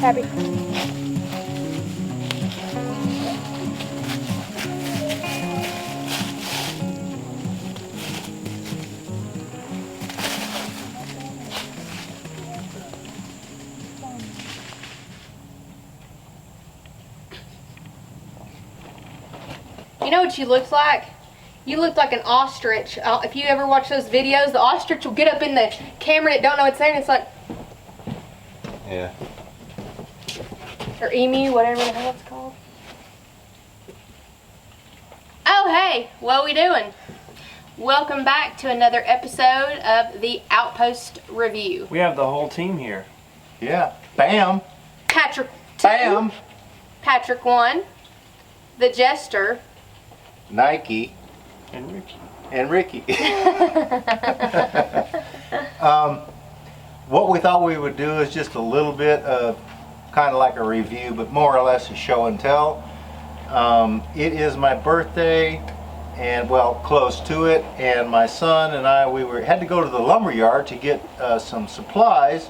Happy. You know what you look like? You look like an ostrich. If you ever watch those videos, the ostrich will get up in the camera and it don't know it's there, and it's like... Yeah. Or emu, whatever the hell it's called. Oh, hey, what are we doing? Welcome back to another episode of the Outpost Review. We have the whole team here. Yeah. Bam. Patrick 2. Bam. Patrick 1. The Jester. Nike. And Ricky. And Ricky. What we thought we would do is just a little bit of kind of like a review, but more or less a show and tell. It is my birthday, and well, close to it, and my son and I, had to go to the lumber yard to get some supplies,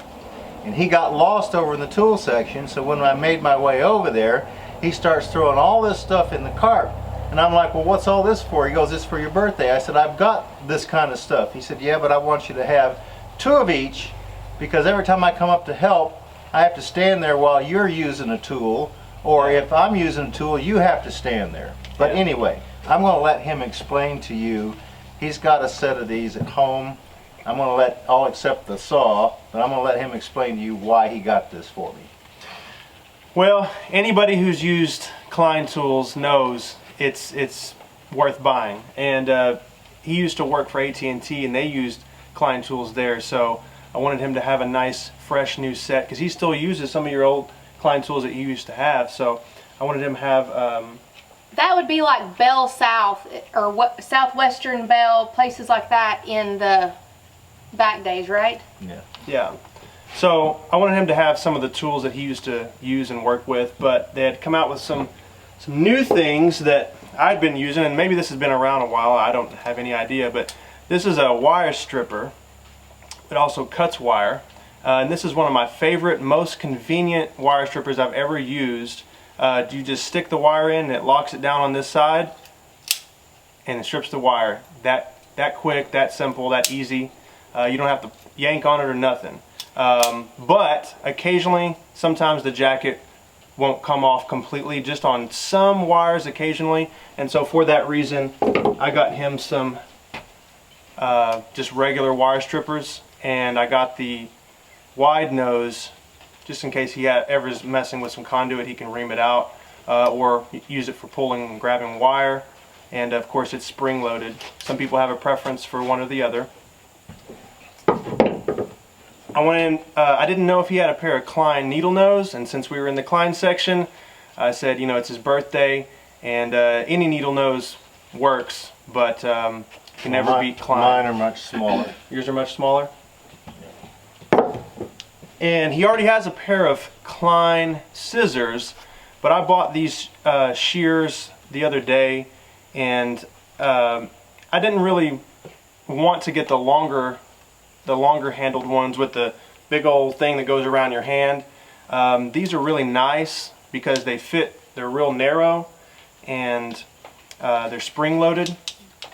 and he got lost over in the tool section. So when I made my way over there, he starts throwing all this stuff in the cart. And I'm like, well, what's all this for? He goes, it's for your birthday. I said, I've got this kind of stuff. He said, yeah, but I want you to have 2 of each, because every time I come up to help, I have to stand there while you're using a tool, or if I'm using a tool, you have to stand there. But anyway, I'm going to let him explain to you. He's got a set of these at home. I'm going to let all except the saw, but I'm going to let him explain to you why he got this for me. Well, anybody who's used Klein tools knows it's worth buying, and he used to work for AT&T, and they used Klein tools there, so I wanted him to have a nice fresh new set, because he still uses some of your old Klein tools that you used to have. So I wanted him to have that would be like Bell South or what, Southwestern Bell, places like that in the back days, right? Yeah. So I wanted him to have some of the tools that he used to use and work with, but they had come out with some new things that I'd been using, and maybe this has been around a while, I don't have any idea, but this is a wire stripper. It also cuts wire, and this is one of my favorite, most convenient wire strippers I've ever used. You just stick the wire in, and it locks it down on this side, and it strips the wire. That quick, that simple, that easy. You don't have to yank on it or nothing. But occasionally, sometimes the jacket won't come off completely, just on some wires occasionally, and so for that reason I got him some just regular wire strippers, and I got the wide nose just in case he ever is messing with some conduit. He can ream it out or use it for pulling and grabbing wire, and of course it's spring loaded. Some people have a preference for one or the other. I didn't know if he had a pair of Klein needle nose, and since we were in the Klein section, I said, you know, it's his birthday, and any needle nose works, but can never beat Klein. Mine are much smaller. Yours are much smaller? And he already has a pair of Klein Scissors, but I bought these shears the other day, and I didn't really want to get the longer handled ones with the big old thing that goes around your hand. These are really nice because they fit. They're real narrow, and they're spring loaded,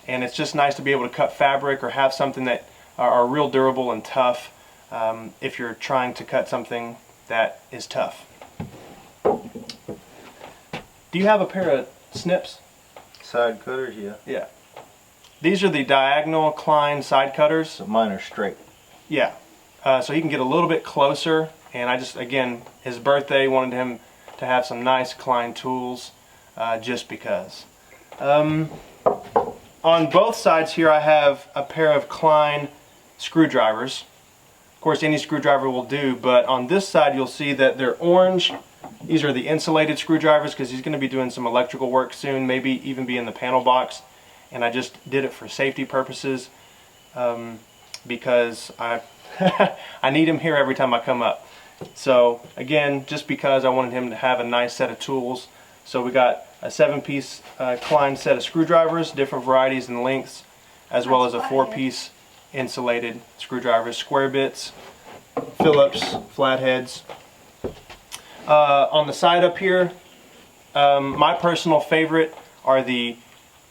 and it's just nice to be able to cut fabric or have something that are real durable and tough if you're trying to cut something that is tough. Do you have a pair of snips? Side cutters, yeah. Yeah. These are the diagonal Klein side cutters. So mine are straight. Yeah. So he can get a little bit closer, and I just, again, his birthday, wanted him to have some nice Klein tools just because. On both sides here I have a pair of Klein screwdrivers. Of course any screwdriver will do, but on this side you'll see that they're orange. These are the insulated screwdrivers because he's going to be doing some electrical work soon, maybe even be in the panel box. And I just did it for safety purposes because I I need him here every time I come up. So again, just because I wanted him to have a nice set of tools. So we got a 7-piece Klein set of screwdrivers, different varieties and lengths, as well as a 4-piece insulated screwdrivers, square bits, Phillips, flatheads. On the side up here, my personal favorite are the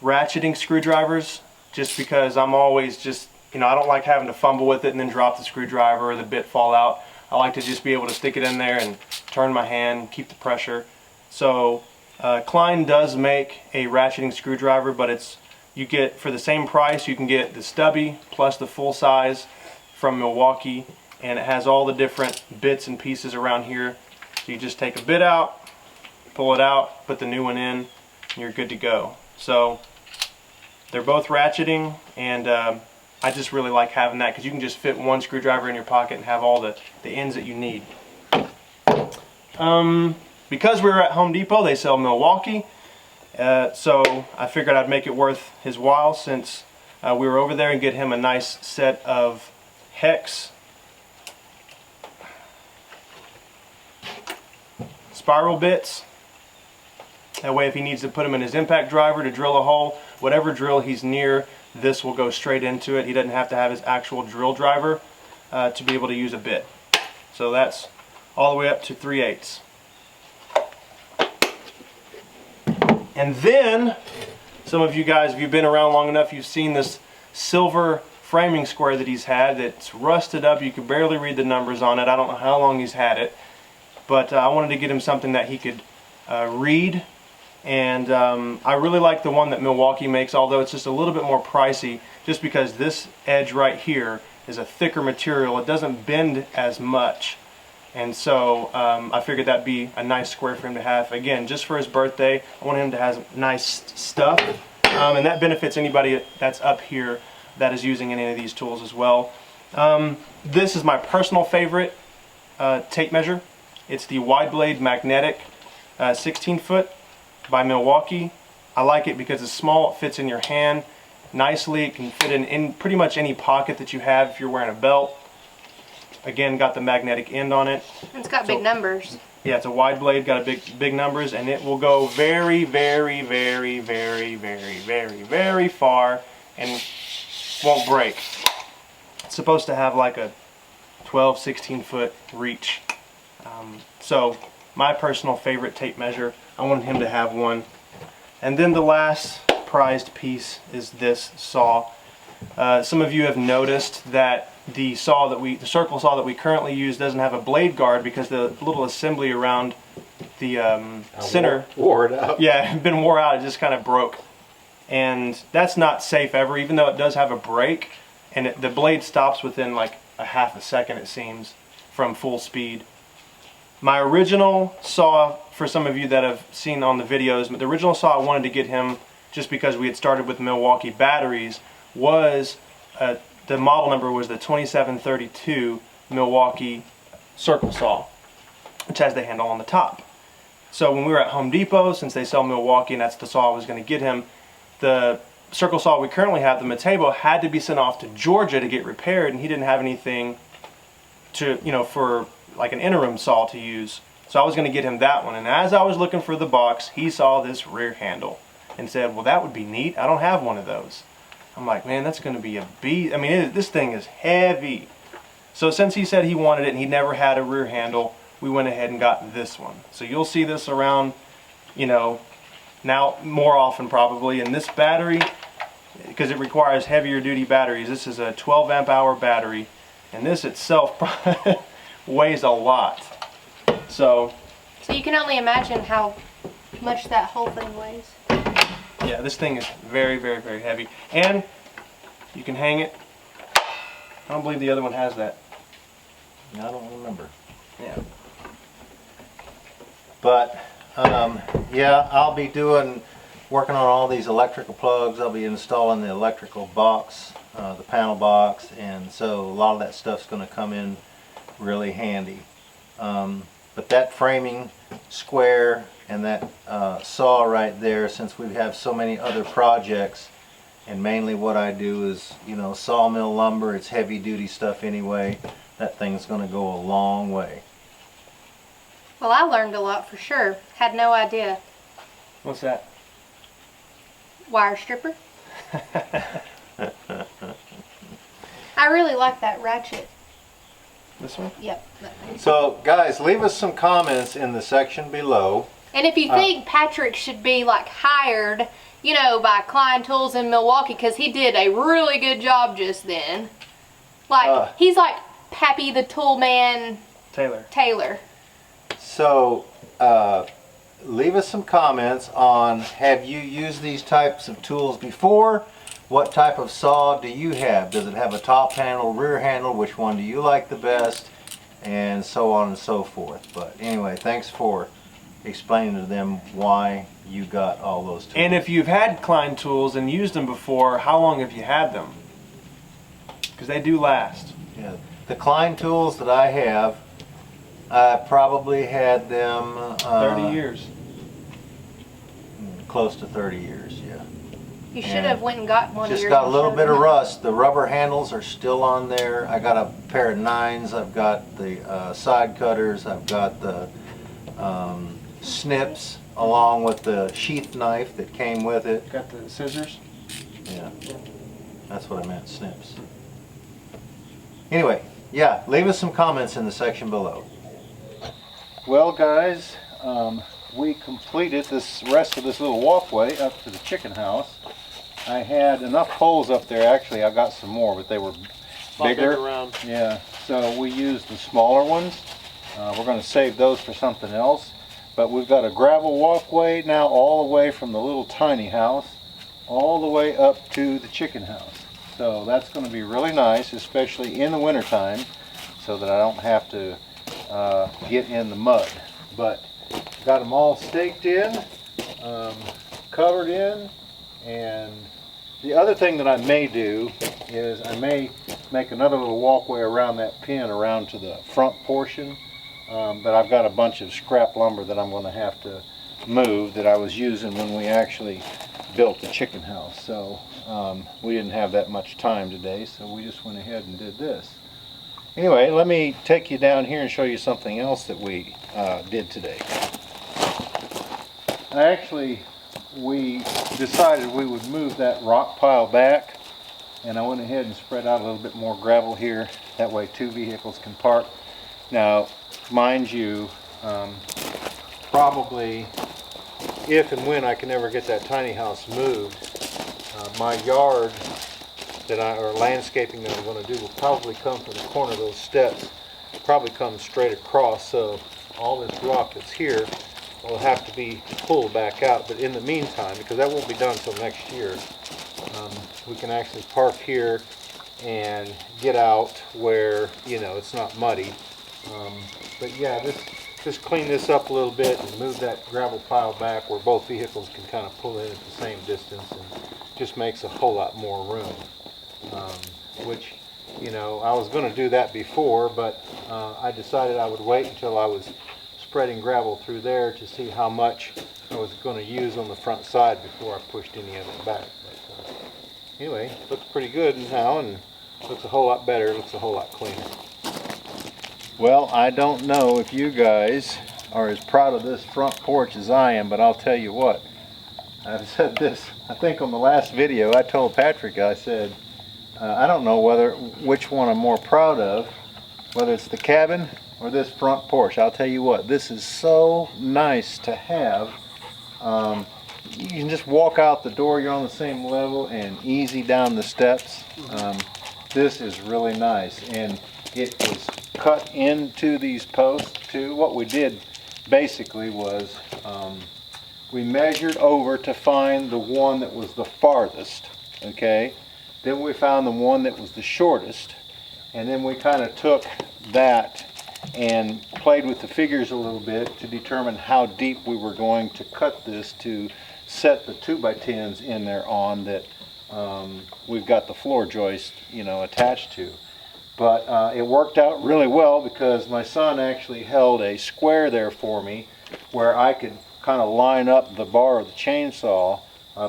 ratcheting screwdrivers, just because I'm always just, you know, I don't like having to fumble with it and then drop the screwdriver or the bit fall out. I like to just be able to stick it in there and turn my hand, keep the pressure. So Klein does make a ratcheting screwdriver, but it's, you get, for the same price, you can get the stubby plus the full size from Milwaukee, and it has all the different bits and pieces around here. So you just take a bit out, pull it out, put the new one in, and you're good to go. So they're both ratcheting, and I just really like having that because you can just fit one screwdriver in your pocket and have all the ends that you need. Because we were at Home Depot, they sell Milwaukee, so I figured I'd make it worth his while since we were over there and get him a nice set of hex spiral bits. That way if he needs to put them in his impact driver to drill a hole, whatever drill he's near, this will go straight into it. He doesn't have to have his actual drill driver to be able to use a bit. So that's all the way up to 3/8. And then, some of you guys, if you've been around long enough, you've seen this silver framing square that he's had that's rusted up. You can barely read the numbers on it. I don't know how long he's had it. But I wanted to get him something that he could read. And I really like the one that Milwaukee makes, although it's just a little bit more pricey, just because this edge right here is a thicker material. It doesn't bend as much. And so I figured that'd be a nice square for him to have. Again, just for his birthday, I want him to have nice stuff. And that benefits anybody that's up here that is using any of these tools as well. This is my personal favorite tape measure. It's the wide blade magnetic 16 foot by Milwaukee. I like it because it's small, it fits in your hand nicely. It can fit in pretty much any pocket that you have if you're wearing a belt. Again, got the magnetic end on it. It's got big numbers. Yeah, it's a wide blade, got a big numbers, and it will go very, very, very, very, very, very, very far and won't break. It's supposed to have like a 12, 16 foot reach. So my personal favorite tape measure, I wanted him to have one. And then the last prized piece is this saw. Some of you have noticed that the circle saw that we currently use doesn't have a blade guard because the little assembly around the center wore it out. Yeah, been wore out. It just kind of broke, and that's not safe ever. Even though it does have a break, and the blade stops within like a half a second, it seems, from full speed. My original saw, for some of you that have seen on the videos, but the original saw I wanted to get him just because we had started with Milwaukee batteries was the model number was the 2732 Milwaukee circle saw, which has the handle on the top. So when we were at Home Depot, since they sell Milwaukee and that's the saw I was going to get him, the circle saw we currently have, the Matebo, had to be sent off to Georgia to get repaired, and he didn't have anything to, you know, for like an interim saw to use. So I was going to get him that one, and as I was looking for the box, he saw this rear handle and said, well, that would be neat. I don't have one of those. I'm like, man, that's going to be a beast. I mean, this thing is heavy. So since he said he wanted it and he never had a rear handle, we went ahead and got this one. So you'll see this around, you know, now more often probably. And this battery, because it requires heavier duty batteries, this is a 12 amp hour battery, and this itself weighs a lot. So you can only imagine how much that whole thing weighs. Yeah, this thing is very, very, very heavy. And you can hang it. I don't believe the other one has that. I don't remember. Yeah. But, yeah, I'll be working on all these electrical plugs. I'll be installing the electrical box, the panel box, and so a lot of that stuff's going to come in really handy. But that framing square and that saw right there, since we have so many other projects, and mainly what I do is, you know, sawmill lumber, it's heavy duty stuff anyway, that thing's going to go a long way. Well, I learned a lot for sure. Had no idea. What's that? Wire stripper. I really like that ratchet. This one? Yep. So guys, leave us some comments in the section below. And if you think Patrick should be like hired, you know, by Klein Tools in Milwaukee, because he did a really good job just then. Like, he's like Pappy the Tool Man Taylor. So, leave us some comments on, have you used these types of tools before? What type of saw do you have? Does it have a top handle, rear handle? Which one do you like the best? And so on and so forth. But anyway, thanks for explaining to them why you got all those tools. And if you've had Klein tools and used them before, how long have you had them? Because they do last. Yeah, the Klein tools that I have, I probably had them 30 years. Close to 30 years, yeah. You should have went and got one of yours. Just got a little bit of rust. The rubber handles are still on there. I got a pair of 9s. I've got the side cutters. I've got the snips along with the sheath knife that came with it. Got the scissors? Yeah, that's what I meant, snips. Anyway, yeah, leave us some comments in the section below. Well guys, we completed this rest of this little walkway up to the chicken house. I had enough holes up there. Actually, I got some more, but they were bigger. Around. Yeah, so we used the smaller ones. We're going to save those for something else. But we've got a gravel walkway now all the way from the little tiny house all the way up to the chicken house. So that's going to be really nice, especially in the wintertime, so that I don't have to get in the mud. But got them all staked in, covered in, and the other thing that I may do is I may make another little walkway around that pin around to the front portion. But I've got a bunch of scrap lumber that I'm going to have to move that I was using when we actually built the chicken house. So we didn't have that much time today, so we just went ahead and did this. Anyway, let me take you down here and show you something else that we did today. We decided we would move that rock pile back, and I went ahead and spread out a little bit more gravel here. That way 2 vehicles can park. Now, mind you, probably if and when I can ever get that tiny house moved, my yard or landscaping that I'm going to do will probably come from the corner of those steps, probably come straight across. So all this rock that's here will have to be pulled back out. But in the meantime, because that won't be done until next year, we can actually park here and get out where, you know, it's not muddy. But yeah, just clean this up a little bit and move that gravel pile back where both vehicles can kind of pull in at the same distance, and just makes a whole lot more room. Which, you know, I was going to do that before, but I decided I would wait until I was spreading gravel through there to see how much I was going to use on the front side before I pushed any of it back. But anyway, it looks pretty good now, and looks a whole lot better, looks a whole lot cleaner. Well, I don't know if you guys are as proud of this front porch as I am, but I'll tell you what. I've said this, I think on the last video, I told Patrick, I said, I don't know which one I'm more proud of, whether it's the cabin or this front porch. I'll tell you what, this is so nice to have. You can just walk out the door, you're on the same level, and easy down the steps. This is really nice, and it is cut into these posts too. What we did basically was we measured over to find the one that was the farthest, okay? Then we found the one that was the shortest, and then we kind of took that and played with the figures a little bit to determine how deep we were going to cut this to set the 2x10s in there on that we've got the floor joist, you know, attached to. But it worked out really well because my son actually held a square there for me where I could kind of line up the bar of the chainsaw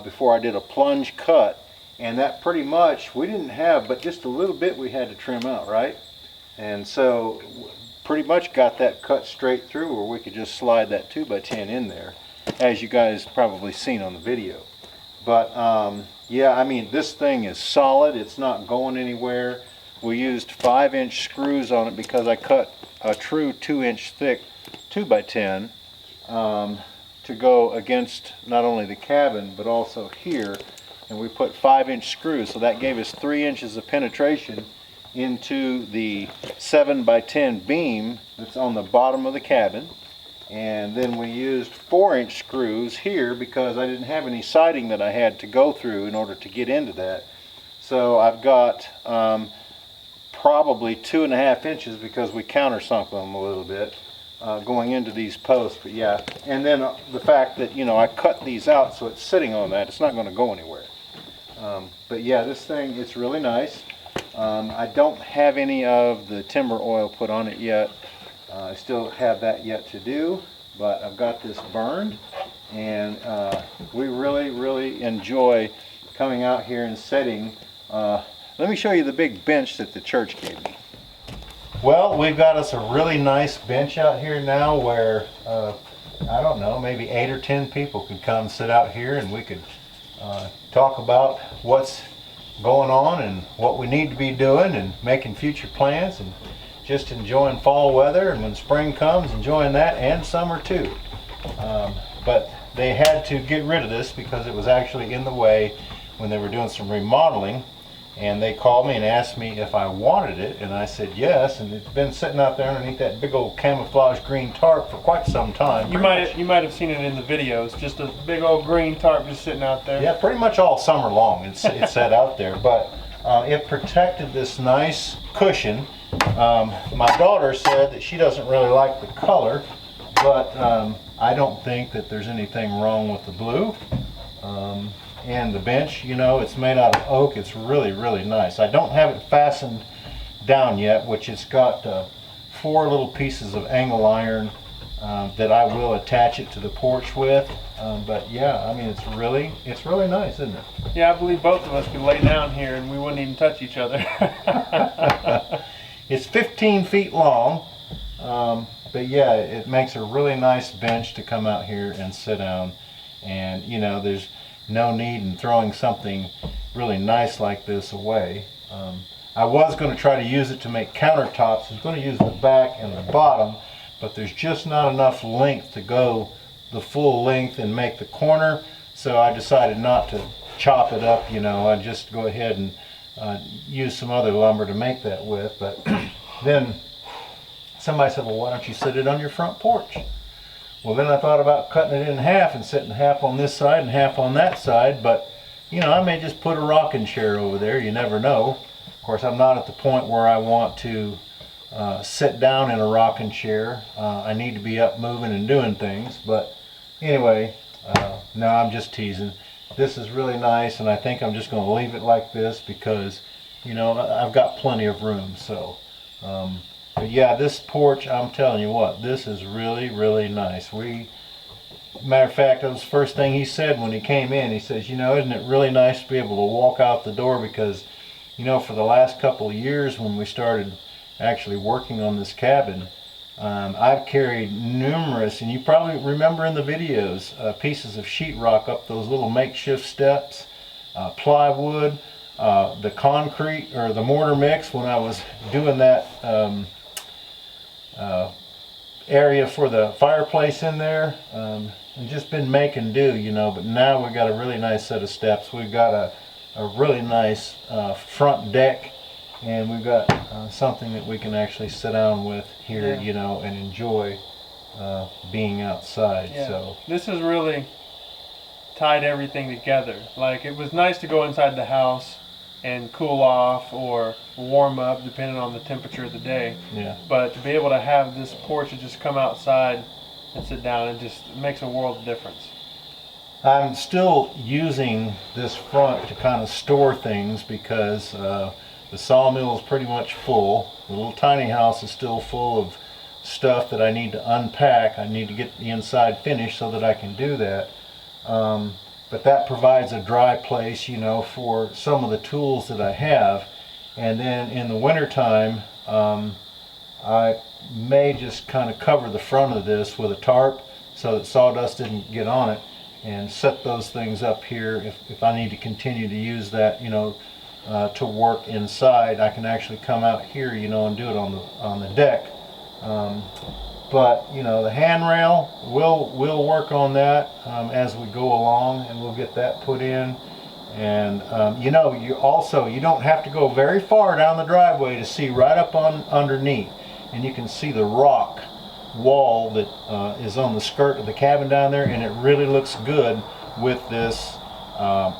before I did a plunge cut. And that pretty much, we didn't have but just a little bit we had to trim out, right? And so pretty much got that cut straight through where we could just slide that 2x10 in there, as you guys probably seen on the video. But yeah, I mean, this thing is solid. It's not going anywhere. we used 5-inch screws on it because I cut a true 2-inch thick 2x10 to go against not only the cabin but also here, and we put 5-inch screws, so that gave us 3 inches of penetration into the 7x10 beam that's on the bottom of the cabin. And then we used 4-inch screws here because I didn't have any siding that I had to go through in order to get into that. So I've got probably 2.5 inches, because we countersunk them a little bit, going into these posts. But yeah, and then the fact that, you know, I cut these out so it's sitting on that, it's not going to go anywhere. But yeah, this thing, it's really nice. I don't have any of the timber oil put on it yet. I still have that yet to do, but I've got this burned, and we really enjoy coming out here and sitting. Let me show you the big bench that the church gave me. Well, we've got us a really nice bench out here now where, I don't know, maybe 8 or 10 people could come sit out here, and we could talk about what's going on and what we need to be doing and making future plans, and just enjoying fall weather, and when spring comes, enjoying that, and summer too. But they had to get rid of this because it was actually in the way when they were doing some remodeling, and they called me and asked me if I wanted it, and I said yes, and it's been sitting out there underneath that big old camouflage green tarp for quite some time. You might have seen it in the videos, just a big old green tarp just sitting out there. Yeah, pretty much all summer long it's sat out there, but it protected this nice cushion. My daughter said that she doesn't really like the color, but I don't think that there's anything wrong with the blue. And the bench, you know, it's made out of oak. It's really nice. I don't have it fastened down yet, which it's got 4 little pieces of angle iron that I will attach it to the porch with. But yeah, I mean, it's really nice, isn't it? Yeah, I believe both of us could lay down here and we wouldn't even touch each other. It's 15 feet long, but yeah, it makes a really nice bench to come out here and sit down. And you know, there's no need in throwing something really nice like this away. I was going to try to use it to make countertops. I was going to use the back and the bottom, but there's just not enough length to go the full length and make the corner, so I decided not to chop it up. You know, I'd just go ahead and use some other lumber to make that with. But then somebody said, well, why don't you sit it on your front porch? Well, then I thought about cutting it in half and sitting half on this side and half on that side, but you know, I may just put a rocking chair over there. You never know. Of course, I'm not at the point where I want to sit down in a rocking chair. I need to be up moving and doing things, but anyway, no, I'm just teasing. This is really nice, and I think I'm just going to leave it like this because, you know, I've got plenty of room. So, but yeah, this porch, I'm telling you what, this is really nice. Matter of fact, that was the first thing he said when he came in. He says, you know, isn't it really nice to be able to walk out the door? Because, you know, for the last couple of years when we started actually working on this cabin, I've carried numerous, and you probably remember in the videos, pieces of sheetrock up those little makeshift steps, plywood, the concrete or the mortar mix when I was doing that area for the fireplace in there, and just been making do, you know. But now we've got a really nice set of steps. We've got a really nice front deck, and we've got something that we can actually sit down with here, you know, and enjoy being outside. Yeah. So this has really tied everything together. Like, it was nice to go inside the house and cool off or warm up depending on the temperature of the day. yeah. But to be able to have this porch to just come outside and sit down, it just makes a world of difference. I'm still using this front to kind of store things because the sawmill is pretty much full. The little tiny house is still full of stuff that I need to unpack. I need to get the inside finished so that I can do that. But that provides a dry place, you know, for some of the tools that I have. And then in the wintertime, I may just kind of cover the front of this with a tarp so that sawdust didn't get on it, and set those things up here if I need to continue to use that, you know, to work inside. I can actually come out here, you know, and do it on the deck. But you know, the handrail, we'll work on that as we go along, and we'll get that put in. And you know, you don't have to go very far down the driveway to see right up on underneath, and you can see the rock wall that is on the skirt of the cabin down there, and it really looks good with this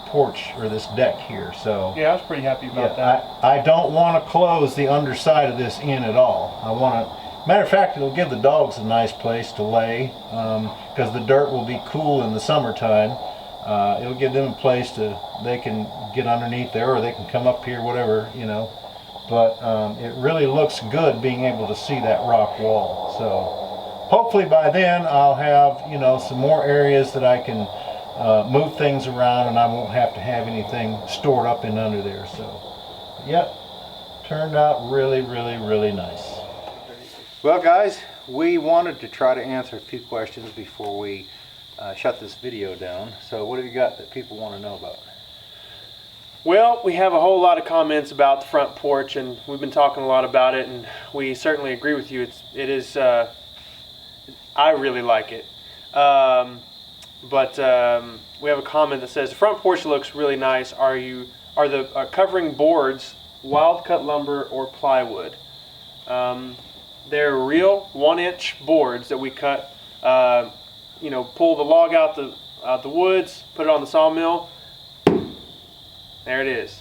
porch or this deck here. So yeah, I was pretty happy about that. I don't want to close the underside of this in at all. I want to. Matter of fact, it'll give the dogs a nice place to lay because the dirt will be cool in the summertime. It'll give them a place they can get underneath there, or they can come up here, whatever, you know. But it really looks good being able to see that rock wall. So hopefully by then I'll have, you know, some more areas that I can move things around, and I won't have to have anything stored up in under there. So, yep, turned out really, really, really nice. Well, guys, we wanted to try to answer a few questions before we shut this video down. So what have you got that people want to know about? Well, we have a whole lot of comments about the front porch, and we've been talking a lot about it, and we certainly agree with you. It is I really like it. But we have a comment that says the front porch looks really nice. Are the covering boards wild cut lumber or plywood? They're real 1-inch boards that we cut. You know, pull the log out the woods, put it on the sawmill. There it is.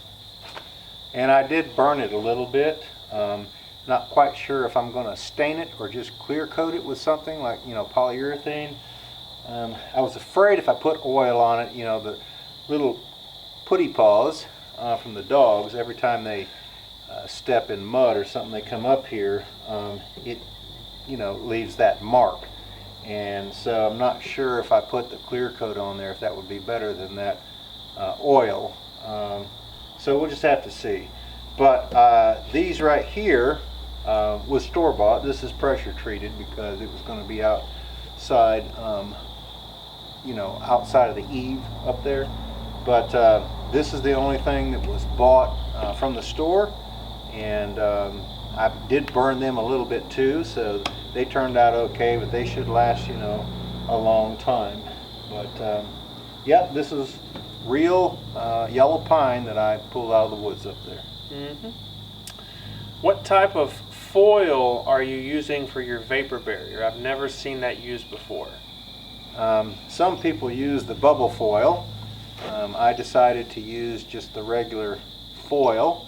And I did burn it a little bit. Not quite sure if I'm going to stain it or just clear coat it with something like, you know, polyurethane. I was afraid if I put oil on it, you know, the little putty paws from the dogs, every time they step in mud or something, they come up here, it, you know, leaves that mark. And so I'm not sure if I put the clear coat on there, if that would be better than that oil. So we'll just have to see. But these right here was store-bought. This is pressure treated because it was going to be outside, you know, outside of the eave up there. But this is the only thing that was bought from the store, and I did burn them a little bit too, so they turned out okay, but they should last, you know, a long time. But yep, this is real yellow pine that I pulled out of the woods up there. Mm-hmm. What type of foil are you using for your vapor barrier? I've never seen that used before. Some people use the bubble foil. I decided to use just the regular foil.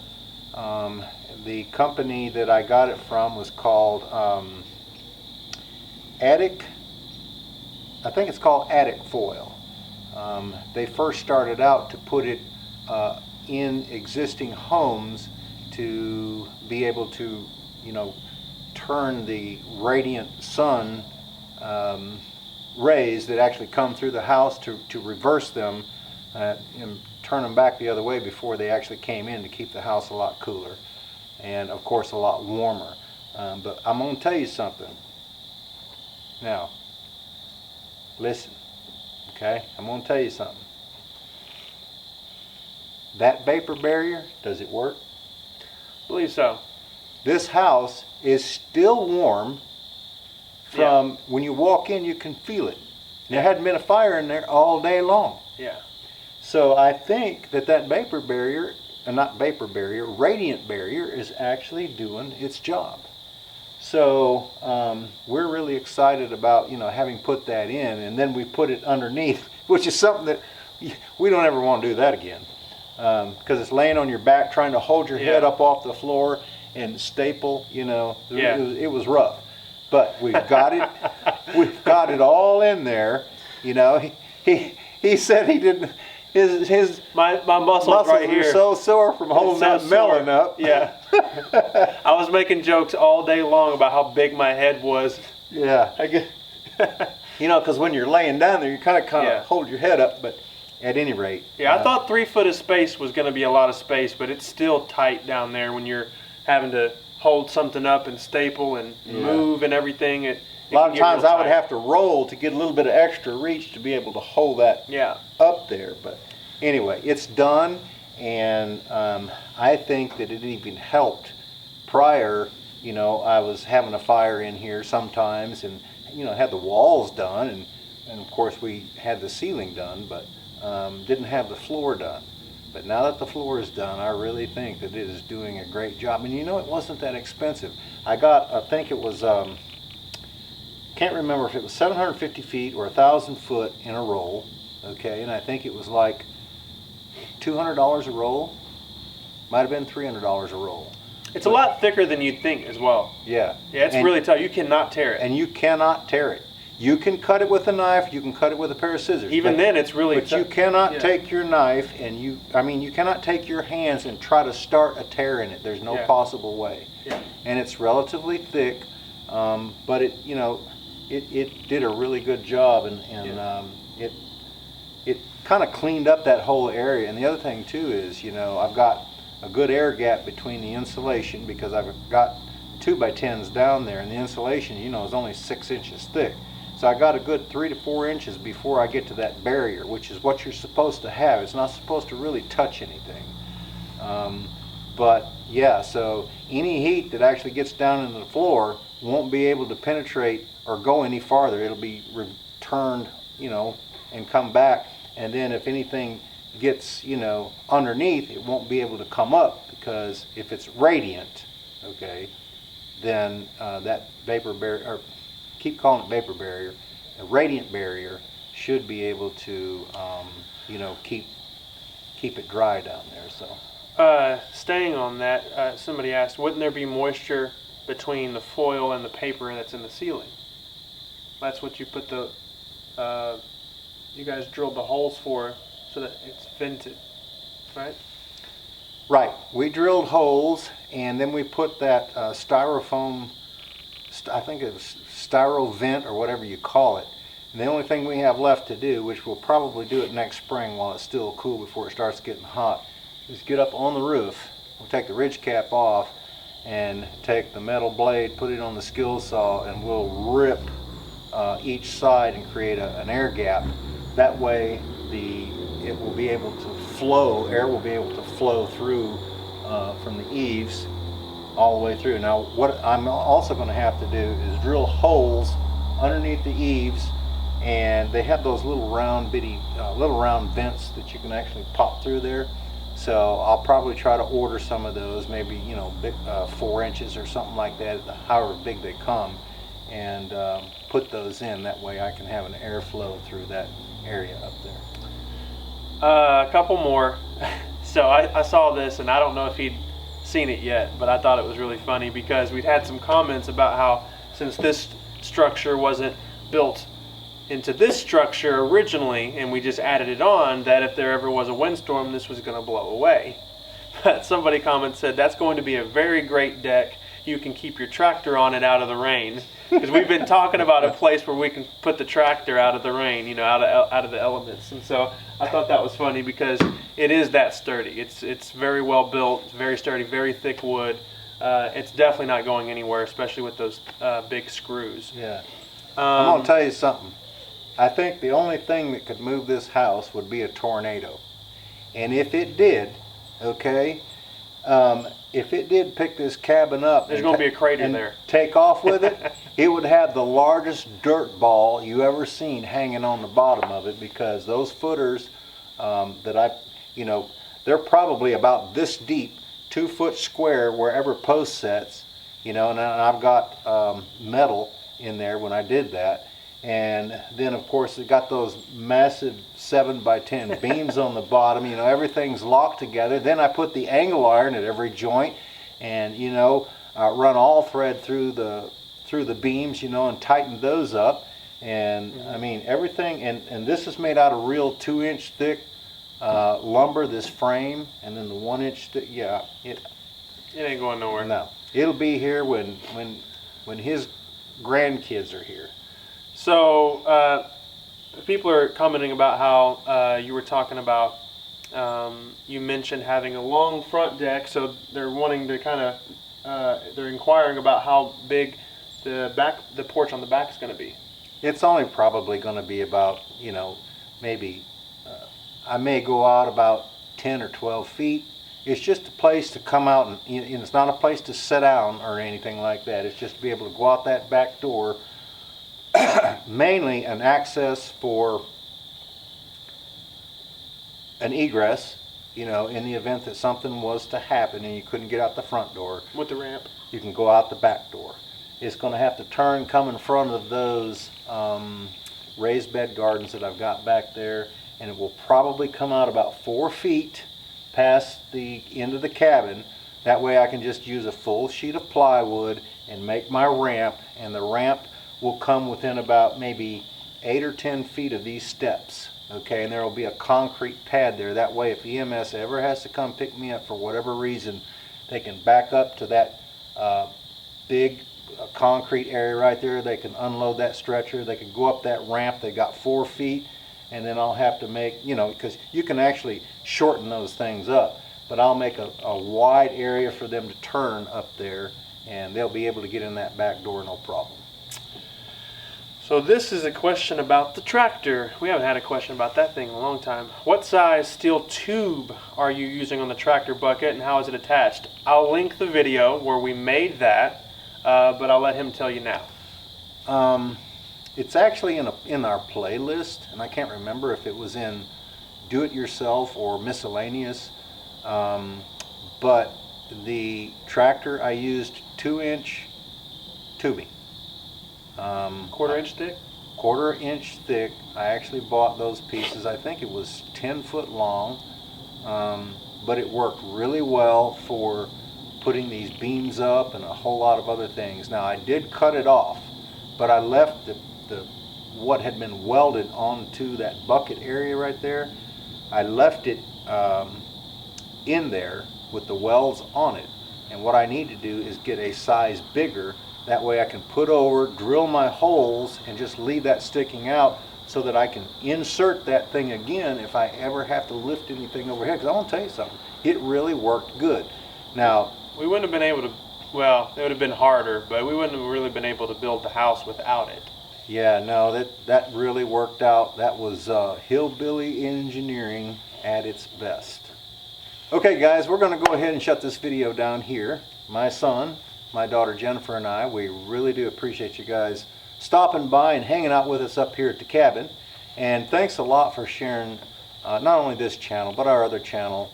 The company that I got it from was called Attic. I think it's called Attic Foil. They first started out to put it in existing homes to be able to, you know, turn the radiant sun rays that actually come through the house to reverse them and turn them back the other way before they actually came in, to keep the house a lot cooler and of course a lot warmer. But I'm going to tell you something. Now, listen, okay? I'm going to tell you something. That vapor barrier, does it work? I believe so. This house is still warm from when you walk in, you can feel it. There hadn't been a fire in there all day long. Yeah. So I think that vapor barrier, not vapor barrier, radiant barrier is actually doing its job. So we're really excited about, you know, having put that in, and then we put it underneath, which is something that we don't ever want to do that again, because it's laying on your back trying to hold your head up off the floor and staple, you know. It was rough, but we've got it. We've got it all in there. You know, he said he didn't. His my muscles right here are so sore from holding that melon up. Yeah. I was making jokes all day long about how big my head was. Yeah. You know, because when you're laying down there, you kind of hold your head up, but at any rate. Yeah, I thought 3 foot of space was going to be a lot of space, but it's still tight down there when you're having to hold something up and staple and move and everything. A lot of times I would have to roll to get a little bit of extra reach to be able to hold that up there. But anyway, it's done, and I think that it even helped prior. You know, I was having a fire in here sometimes, and you know, had the walls done, and of course we had the ceiling done, but didn't have the floor done. But now that the floor is done, I really think that it is doing a great job. And you know, it wasn't that expensive. I think it was, can't remember if it was 750 feet or 1,000 foot in a roll, okay? And I think it was like $200 a roll. Might have been $300 a roll. It's a lot thicker than you'd think as well. Yeah. Yeah, it's really tough. You cannot tear it. And you cannot tear it. You can cut it with a knife, you can cut it with a pair of scissors. Even then, it's really tough. But you cannot take your knife and you cannot take your hands and try to start a tear in it. There's no possible way. Yeah. And it's relatively thick, but it, you know, it did a really good job, and it kind of cleaned up that whole area. And the other thing too is, you know, I've got a good air gap between the insulation because I've got 2x10s down there, and the insulation, you know, is only 6 inches thick. So I got a good 3 to 4 inches before I get to that barrier, which is what you're supposed to have. It's not supposed to really touch anything. But yeah, so any heat that actually gets down into the floor won't be able to penetrate or go any farther. It'll be returned, you know, and come back. And then if anything gets, you know, underneath, it won't be able to come up, because if it's radiant, okay, then that vapor barrier, or keep calling it vapor barrier, a radiant barrier should be able to, you know, keep it dry down there. So staying on that, somebody asked, wouldn't there be moisture between the foil and the paper that's in the ceiling? That's what you put the, you guys drilled the holes for, so that it's vented, right? Right. We drilled holes, and then we put that styrofoam, I think it was styro vent or whatever you call it. And the only thing we have left to do, which we'll probably do it next spring while it's still cool before it starts getting hot, is get up on the roof. We'll take the ridge cap off and take the metal blade, put it on the skill saw, and we'll rip each side and create an air gap. That way it will be able to flow, air will be able to flow through from the eaves all the way through. Now what I'm also going to have to do is drill holes underneath the eaves, and they have those little round vents that you can actually pop through there. So I'll probably try to order some of those, maybe, you know, big, 4 inches or something like that, however big they come, and put those in. That way I can have an airflow through that area up there. A couple more. So I saw this, and I don't know if he'd seen it yet, but I thought it was really funny because we'd had some comments about how, since this structure wasn't built into this structure originally and we just added it on, that if there ever was a windstorm, this was going to blow away. But somebody commented, said that's going to be a very great deck. You can keep your tractor on it out of the rain, because we've been talking about a place where we can put the tractor out of the rain, you know, out of the elements. And so I thought that was funny because it is that sturdy. It's very well built, it's very sturdy, very thick wood. It's definitely not going anywhere, especially with those big screws. Yeah. I'm going to tell you something. I think the only thing that could move this house would be a tornado. And if it did, okay, if it did pick this cabin up, there's going to be a crater there, take off with it, it would have the largest dirt ball you ever seen hanging on the bottom of it, because those footers you know, they're probably about this deep, 2 foot square wherever post sets, you know, and I've got metal in there when I did that. And then of course it got those massive 7x10 beams on the bottom, you know, everything's locked together. Then I put the angle iron at every joint, and, you know, run all thread through the beams, you know, and tighten those up. And I mean, everything, and this is made out of real 2-inch thick lumber, this frame, and then the 1-inch thick, yeah, it ain't going nowhere. No, it'll be here when his grandkids are here. So people are commenting about how you were talking about, you mentioned having a long front deck, so they're wanting to kind of, they're inquiring about how big the porch on the back is going to be. It's only probably going to be about, you know, maybe, I may go out about 10 or 12 feet. It's just a place to come out, and it's not a place to sit down or anything like that. It's just to be able to go out that back door. Mainly an access for an egress, you know, in the event that something was to happen and you couldn't get out the front door. With the ramp. You can go out the back door. It's going to have to come in front of those raised bed gardens that I've got back there, and it will probably come out about 4 feet past the end of the cabin. That way I can just use a full sheet of plywood and make my ramp, and the ramp will come within about maybe 8 or 10 feet of these steps. Okay, and there will be a concrete pad there. That way if EMS ever has to come pick me up for whatever reason, they can back up to that big concrete area right there. They can unload that stretcher. They can go up that ramp. They got 4 feet, and then I'll have to make, you know, because you can actually shorten those things up, but I'll make a wide area for them to turn up there, and they'll be able to get in that back door no problem. So this is a question about the tractor. We haven't had a question about that thing in a long time. What size steel tube are you using on the tractor bucket, and how is it attached? I'll link the video where we made that, but I'll let him tell you now. It's actually in our playlist, and I can't remember if it was in Do It Yourself or Miscellaneous, but the tractor I used 2-inch tubing. 1/4 inch thick? 1/4 inch thick. I actually bought those pieces. I think it was 10 foot long, but it worked really well for putting these beams up and a whole lot of other things. Now I did cut it off, but I left what had been welded onto that bucket area right there. I left it in there with the welds on it, and what I need to do is get a size bigger. That way I can put over, drill my holes, and just leave that sticking out so that I can insert that thing again if I ever have to lift anything overhead. Because I want to tell you something, it really worked good. Now, we wouldn't have been able to, well, it would have been harder, but we wouldn't have really been able to build the house without it. yeah, no, that really worked out. That was hillbilly engineering at its best. Okay guys, we're going to go ahead and shut this video down here. My son, my daughter Jennifer, and I, we really do appreciate you guys stopping by and hanging out with us up here at the cabin. And thanks a lot for sharing not only this channel, but our other channel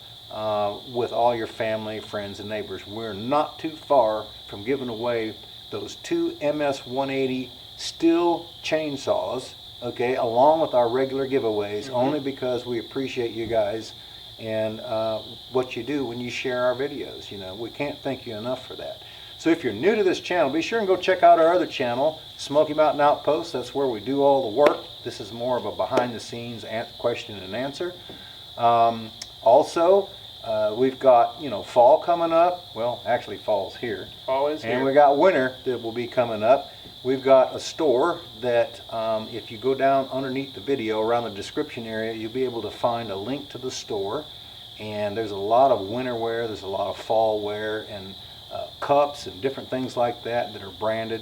with all your family, friends, and neighbors. We're not too far from giving away those 2 MS-180 steel chainsaws, okay, along with our regular giveaways, only because we appreciate you guys and what you do when you share our videos. You know, we can't thank you enough for that. So if you're new to this channel, be sure and go check out our other channel, Smoky Mountain Outpost. That's where we do all the work. This is more of a behind-the-scenes question and answer. Also, we've got, you know, fall coming up. Well, actually fall's here. Fall is here. And we got winter that will be coming up. We've got a store that if you go down underneath the video around the description area, you'll be able to find a link to the store. And there's a lot of winter wear, there's a lot of fall wear, and cups and different things like that that are branded.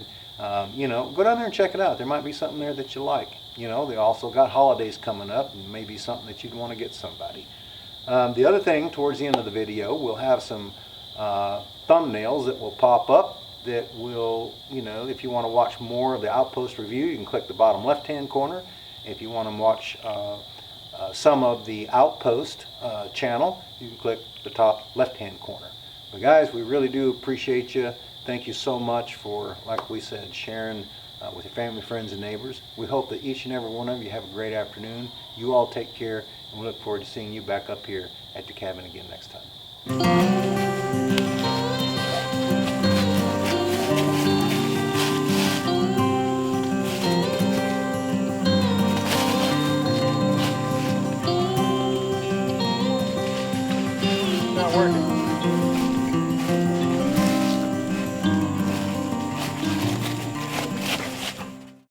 You know, go down there and check it out. There might be something there that you like. You know, they also got holidays coming up, and maybe something that you'd want to get somebody. The other thing, towards the end of the video, we'll have some thumbnails that will pop up that will, you know, if you want to watch more of the Outpost review, you can click the bottom left-hand corner. If you want to watch some of the Outpost channel, you can click the top left-hand corner. But guys, we really do appreciate you. Thank you so much for, like we said, sharing with your family, friends, and neighbors. We hope that each and every one of you have a great afternoon. You all take care, and we look forward to seeing you back up here at the cabin again next time. Not working.